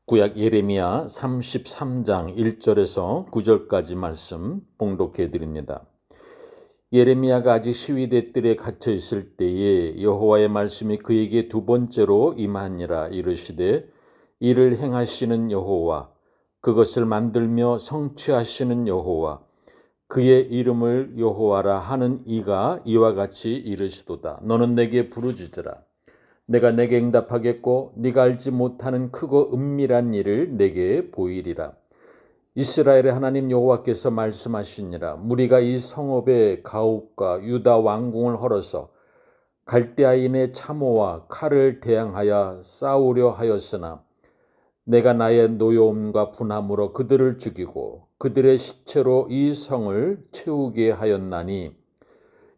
구약 예레미야 33장 1절에서 9절까지 말씀 봉독해 드립니다. 예레미야가 아직 시위대 뜰에 갇혀 있을 때에 여호와의 말씀이 그에게 두 번째로 임하니라. 이르시되 이를 행하시는 여호와, 그것을 만들며 성취하시는 여호와, 그의 이름을 여호와라 하는 이가 이와 같이 이르시도다. 너는 내게 부르짖으라. 내가 내게 응답하겠고 네가 알지 못하는 크고 은밀한 일을 내게 보이리라. 이스라엘의 하나님 여호와께서 말씀하시니라. 무리가 이 성읍의 가옥과 유다 왕궁을 헐어서 갈대아인의 참호와 칼을 대항하여 싸우려 하였으나 내가 나의 노여움과 분함으로 그들을 죽이고 그들의 시체로 이 성을 채우게 하였나니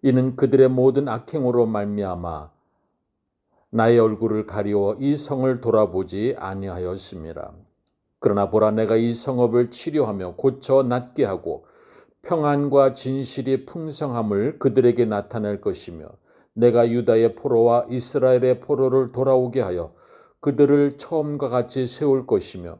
이는 그들의 모든 악행으로 말미암아 나의 얼굴을 가리워 이 성을 돌아보지 아니하였음이라. 그러나 보라, 내가 이 성읍을 치료하며 고쳐 낫게 하고 평안과 진실이 풍성함을 그들에게 나타낼 것이며 내가 유다의 포로와 이스라엘의 포로를 돌아오게 하여 그들을 처음과 같이 세울 것이며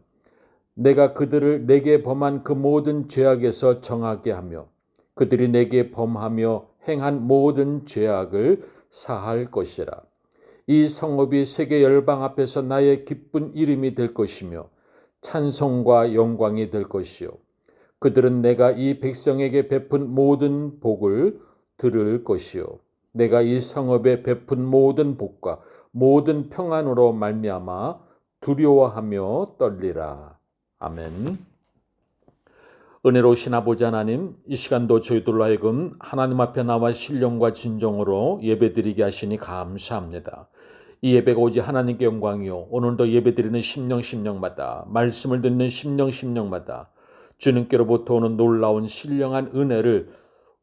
내가 그들을 내게 범한 그 모든 죄악에서 정하게 하며 그들이 내게 범하며 행한 모든 죄악을 사할 것이라. 이 성읍이 세계 열방 앞에서 나의 기쁜 이름이 될 것이며 찬송과 영광이 될 것이요 그들은 내가 이 백성에게 베푼 모든 복을 들을 것이요 내가 이 성읍에 베푼 모든 복과 모든 평안으로 말미암아 두려워하며 떨리라. 아멘. 은혜로우신 아버지 하나님, 이 시간도 저희들로 하여금 하나님 앞에 나와 신령과 진정으로 예배드리게 하시니 감사합니다. 이 예배가 오직 하나님께 영광이요 오늘도 예배드리는 심령마다 말씀을 듣는 심령마다 주님께로부터 오는 놀라운 신령한 은혜를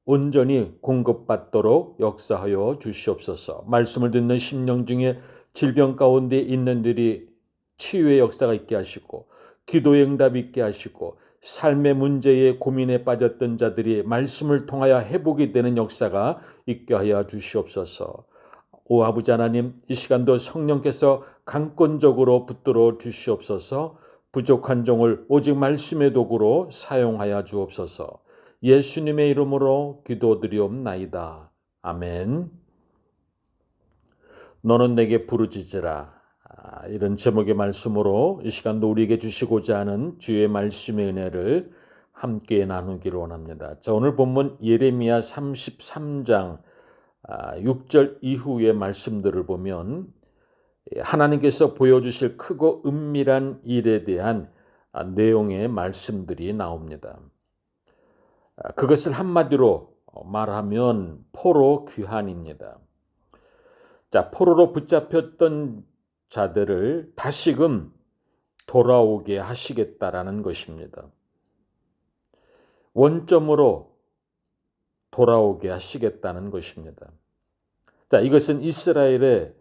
온전히 공급받도록 역사하여 주시옵소서. 말씀을 듣는 심령 중에 질병 가운데 있는 들이 치유의 역사가 있게 하시고 기도의 응답이 있게 하시고 삶의 문제에 고민에 빠졌던 자들이 말씀을 통하여 회복이 되는 역사가 있게 하여 주시옵소서. 오 아버지 하나님, 이 시간도 성령께서 강권적으로 붙들어 주시옵소서. 부족한 종을 오직 말씀의 도구로 사용하여 주옵소서. 예수님의 이름으로 기도드리옵나이다. 아멘. 너는 내게 부르짖으라. 이런 제목의 말씀으로 이 시간도 우리에게 주시고자 하는 주의 말씀의 은혜를 함께 나누기를 원합니다. 자, 오늘 본문 예레미야 33장 6절 이후의 말씀들을 보면 하나님께서 보여주실 크고 은밀한 일에 대한 내용의 말씀들이 나옵니다. 그것을 한마디로 말하면 포로 귀환입니다. 자, 포로로 붙잡혔던 자들을 다시금 돌아오게 하시겠다라는 것입니다. 원점으로 돌아오게 하시겠다는 것입니다. 자, 이것은 이스라엘의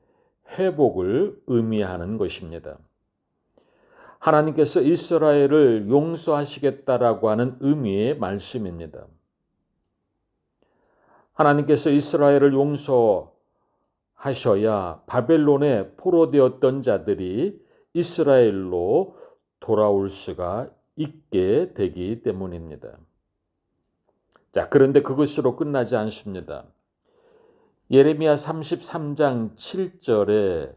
회복을 의미하는 것입니다. 하나님께서 이스라엘을 용서하시겠다라고 하는 의미의 말씀입니다. 하나님께서 이스라엘을 용서하셔야 바벨론에 포로되었던 자들이 이스라엘로 돌아올 수가 있게 되기 때문입니다. 자, 그런데 그것으로 끝나지 않습니다. 예레미야 33장 7절에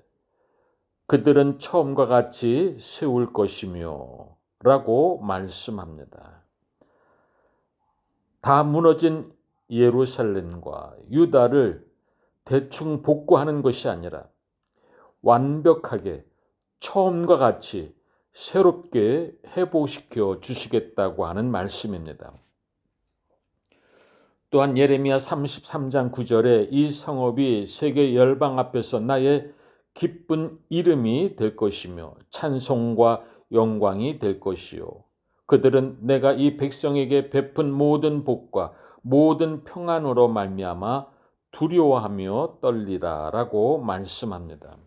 그들은 처음과 같이 세울 것이며 라고 말씀합니다. 다 무너진 예루살렘과 유다를 대충 복구하는 것이 아니라 완벽하게 처음과 같이 새롭게 회복시켜 주시겠다고 하는 말씀입니다. 또한 예레미야 33장 9절에 이 성읍이 세계 열방 앞에서 나의 기쁜 이름이 될 것이며 찬송과 영광이 될 것이요 그들은 내가 이 백성에게 베푼 모든 복과 모든 평안으로 말미암아 두려워하며 떨리라라고 말씀합니다.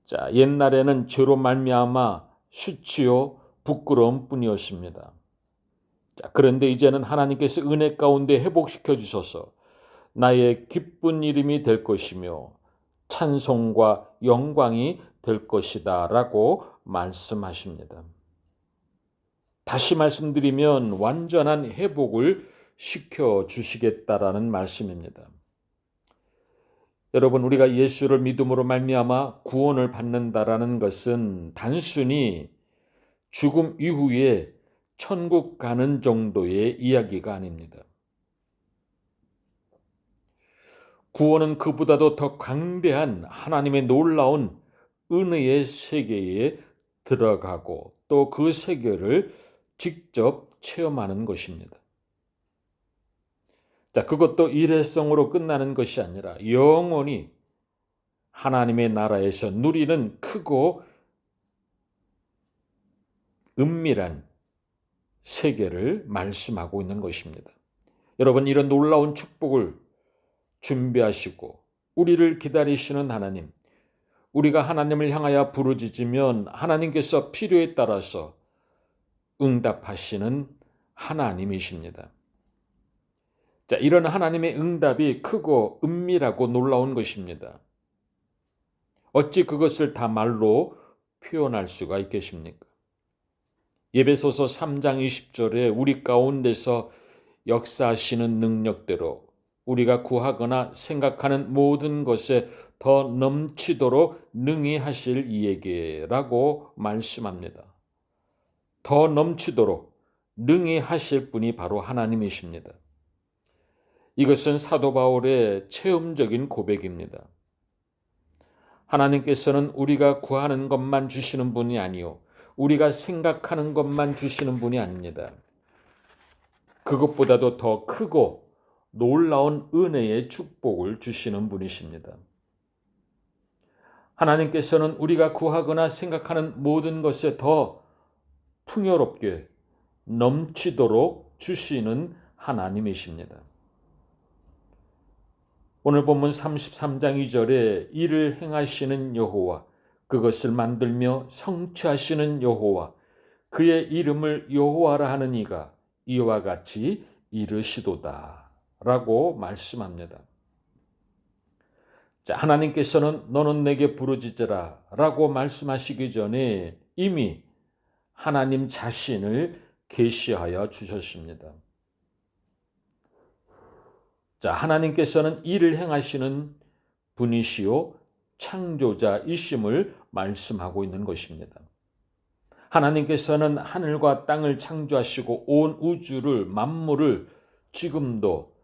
자, 옛날에는 죄로 말미암아 수치요 부끄러움 뿐이었습니다. 자, 그런데 이제는 하나님께서 은혜 가운데 회복시켜 주셔서 나의 기쁜 이름이 될 것이며 찬송과 영광이 될 것이다 라고 말씀하십니다. 다시 말씀드리면 완전한 회복을 시켜주시겠다라는 말씀입니다. 여러분, 우리가 예수를 믿음으로 말미암아 구원을 받는다라는 것은 단순히 죽음 이후에 천국 가는 정도의 이야기가 아닙니다. 구원은 그보다도 더 광대한 하나님의 놀라운 은혜의 세계에 들어가고 또 그 세계를 직접 체험하는 것입니다. 자, 그것도 일회성으로 끝나는 것이 아니라 영원히 하나님의 나라에서 누리는 크고 은밀한 세계를 말씀하고 있는 것입니다. 여러분, 이런 놀라운 축복을 준비하시고 우리를 기다리시는 하나님, 우리가 하나님을 향하여 부르짖으면 하나님께서 필요에 따라서 응답하시는 하나님이십니다. 자, 이런 하나님의 응답이 크고 은밀하고 놀라운 것입니다. 어찌 그것을 다 말로 표현할 수가 있겠습니까? 에베소서 3장 20절에 우리 가운데서 역사하시는 능력대로 우리가 구하거나 생각하는 모든 것에 더 넘치도록 능히 하실 이에게라고 말씀합니다. 더 넘치도록 능히 하실 분이 바로 하나님이십니다. 이것은 사도 바울의 체험적인 고백입니다. 하나님께서는 우리가 구하는 것만 주시는 분이 아니요, 우리가 생각하는 것만 주시는 분이 아닙니다. 그것보다도 더 크고 놀라운 은혜의 축복을 주시는 분이십니다. 하나님께서는 우리가 구하거나 생각하는 모든 것에 더 풍요롭게 넘치도록 주시는 하나님이십니다. 오늘 본문 33장 2절에 이를 행하시는 여호와, 그것을 만들며 성취하시는 여호와, 그의 이름을 여호와라 하는 이가 이와 같이 이르시도다 라고 말씀합니다. 자, 하나님께서는 너는 내게 부르짖으라 라고 말씀하시기 전에 이미 하나님 자신을 계시하여 주셨습니다. 자, 하나님께서는 이를 행하시는 분이시요 창조자이심을 말씀하고 있는 것입니다. 하나님께서는 하늘과 땅을 창조하시고 온 우주를 만물을 지금도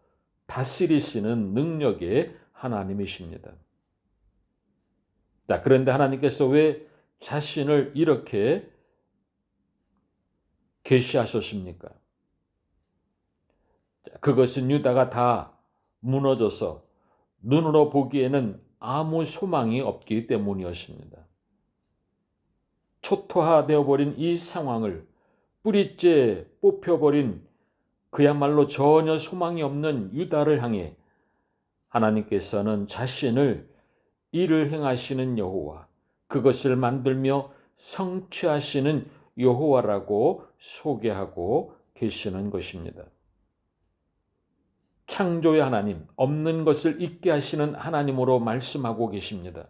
다스리시는 능력의 하나님이십니다. 자, 그런데 하나님께서 왜 자신을 이렇게 계시하셨습니까? 그것은 유다가 다 무너져서 눈으로 보기에는 아무 소망이 없기 때문이었습니다. 초토화되어 버린 이 상황을 뿌리째 뽑혀버린 그야말로 전혀 소망이 없는 유다를 향해 하나님께서는 자신을 일을 행하시는 여호와, 그것을 만들며 성취하시는 여호와라고 소개하고 계시는 것입니다. 창조의 하나님, 없는 것을 있게 하시는 하나님으로 말씀하고 계십니다.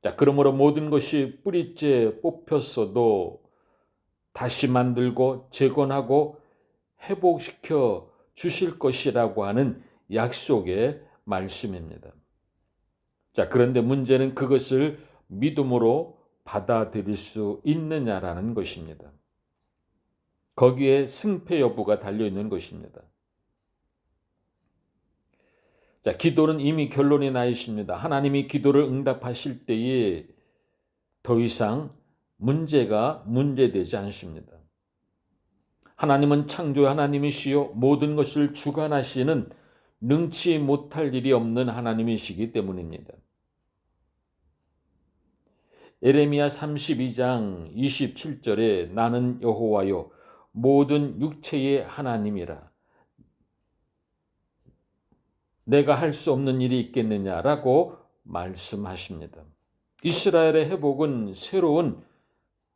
자, 그러므로 모든 것이 뿌리째 뽑혔어도 다시 만들고 재건하고 회복시켜 주실 것이라고 하는 약속의 말씀입니다. 자, 그런데 문제는 그것을 믿음으로 받아들일 수 있느냐라는 것입니다. 거기에 승패 여부가 달려 있는 것입니다. 자, 기도는 이미 결론이 나 있습니다. 하나님이 기도를 응답하실 때에 더 이상 문제가 문제되지 않습니다. 하나님은 창조의 하나님이시요 모든 것을 주관하시는 능치 못할 일이 없는 하나님이시기 때문입니다. 예레미야 32장 27절에 나는 여호와요 모든 육체의 하나님이라 내가 할 수 없는 일이 있겠느냐라고 말씀하십니다. 이스라엘의 회복은 새로운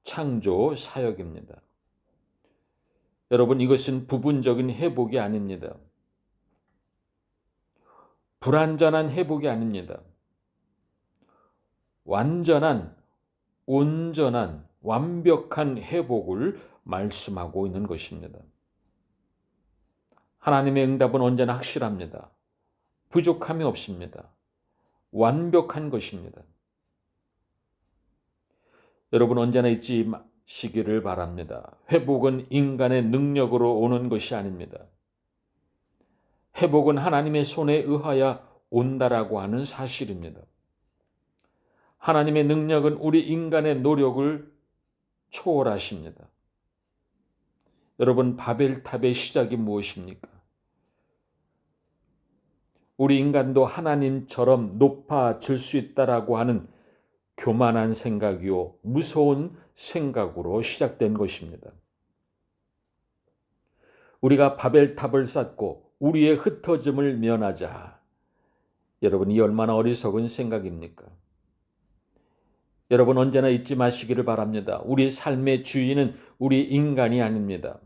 창조 사역입니다. 여러분, 이것은 부분적인 회복이 아닙니다. 불완전한 회복이 아닙니다. 완전한, 온전한, 완벽한 회복을 말씀하고 있는 것입니다. 하나님의 응답은 언제나 확실합니다. 부족함이 없습니다. 완벽한 것입니다. 여러분 언제나 잊지 마시기를 바랍니다. 회복은 인간의 능력으로 오는 것이 아닙니다. 회복은 하나님의 손에 의하여 온다라고 하는 사실입니다. 하나님의 능력은 우리 인간의 노력을 초월하십니다. 여러분, 바벨탑의 시작이 무엇입니까? 우리 인간도 하나님처럼 높아질 수 있다라고 하는 교만한 생각이요, 무서운 생각으로 시작된 것입니다. 우리가 바벨탑을 쌓고 우리의 흩어짐을 면하자. 여러분, 이 얼마나 어리석은 생각입니까? 여러분 언제나 잊지 마시기를 바랍니다. 우리 삶의 주인은 우리 인간이 아닙니다.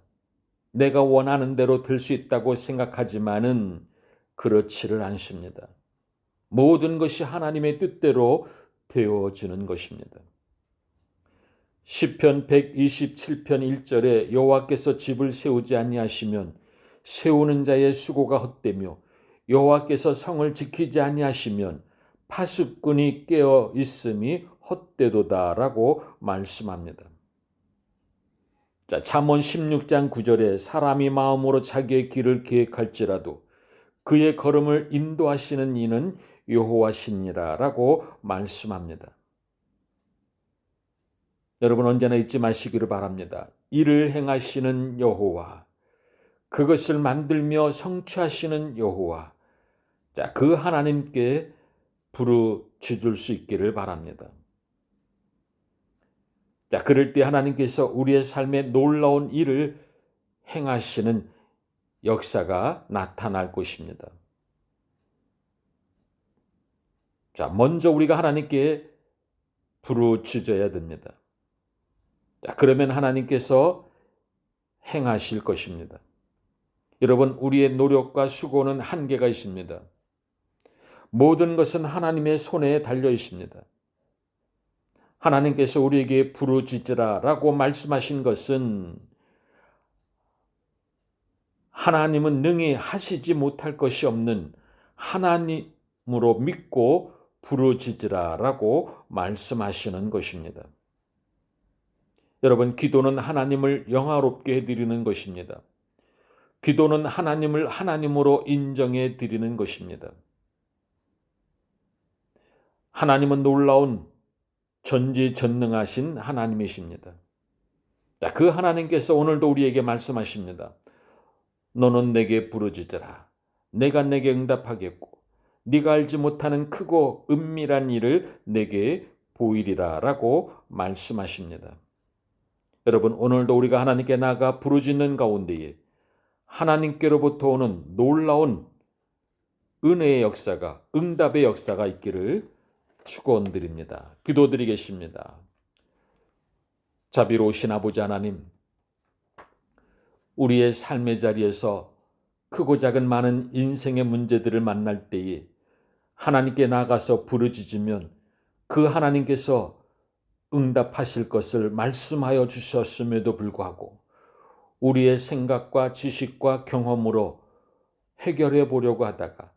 내가 원하는 대로 될 수 있다고 생각하지만은 그렇지를 않습니다. 모든 것이 하나님의 뜻대로 되어지는 것입니다. 시편 127편 1절에 여호와께서 집을 세우지 아니하시면 세우는 자의 수고가 헛되며 여호와께서 성을 지키지 아니하시면 파수꾼이 깨어 있음이 헛되도다라고 말씀합니다. 잠언 16장 9절에 사람이 마음으로 자기의 길을 계획할지라도 그의 걸음을 인도하시는 이는 여호와시니라라고 말씀합니다. 여러분 언제나 잊지 마시기를 바랍니다. 이를 행하시는 여호와, 그것을 만들며 성취하시는 여호와, 그 하나님께 부르짖을 수 있기를 바랍니다. 그럴 때 하나님께서 우리의 삶에 놀라운 일을 행하시는 역사가 나타날 것입니다. 먼저 우리가 하나님께 부르짖어야 됩니다. 그러면 하나님께서 행하실 것입니다. 여러분, 우리의 노력과 수고는 한계가 있습니다. 모든 것은 하나님의 손에 달려 있습니다. 하나님께서 우리에게 부르짖으라라고 말씀하신 것은 하나님은 능히 하시지 못할 것이 없는 하나님으로 믿고 부르짖으라라고 말씀하시는 것입니다. 여러분, 기도는 하나님을 영화롭게 해드리는 것입니다. 기도는 하나님을 하나님으로 인정해 드리는 것입니다. 하나님은 놀라운 전지전능하신 하나님이십니다. 그 하나님께서 오늘도 우리에게 말씀하십니다. 너는 내게 부르짖으라. 내가 내게 응답하겠고 네가 알지 못하는 크고 은밀한 일을 내게 보이리라 라고 말씀하십니다. 여러분, 오늘도 우리가 하나님께 나아가 부르짖는 가운데에 하나님께로부터 오는 놀라운 은혜의 역사가, 응답의 역사가 있기를 축원드립니다. 기도드리겠습니다. 자비로우신 아버지 하나님, 우리의 삶의 자리에서 크고 작은 많은 인생의 문제들을 만날 때에 하나님께 나가서 부르짖으면 그 하나님께서 응답하실 것을 말씀하여 주셨음에도 불구하고 우리의 생각과 지식과 경험으로 해결해 보려고 하다가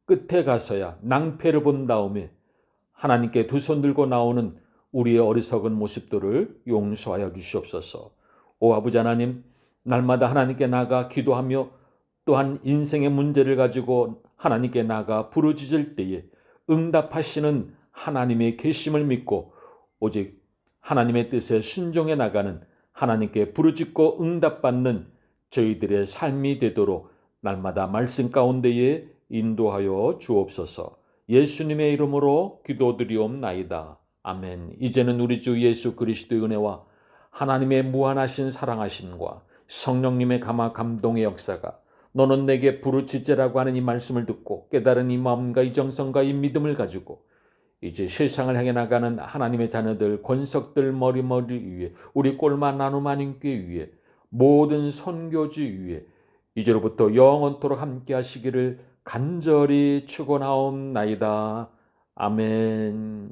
끝에 가서야 낭패를 본 다음에 하나님께 두 손 들고 나오는 우리의 어리석은 모습들을 용서하여 주시옵소서. 오 아버지 하나님, 날마다 하나님께 나가 기도하며 또한 인생의 문제를 가지고 하나님께 나가 부르짖을 때에 응답하시는 하나님의 계심을 믿고 오직 하나님의 뜻에 순종해 나가는, 하나님께 부르짖고 응답받는 저희들의 삶이 되도록 날마다 말씀 가운데에 인도하여 주옵소서. 예수님의 이름으로 기도드리옵나이다. 아멘. 이제는 우리 주 예수 그리스도의 은혜와 하나님의 무한하신 사랑하심과 성령님의 감화 감동의 역사가, 너는 내게 부르짖으라고 하는 이 말씀을 듣고 깨달은 이 마음과 이 정성과 이 믿음을 가지고 이제 세상을 향해 나가는 하나님의 자녀들, 권석들 머리머리 위에, 우리 꼴만 나눔 하나님께 위에, 모든 선교지 위에 이제로부터 영원토록 함께 하시기를 간절히 축원하옵나이다. 아멘.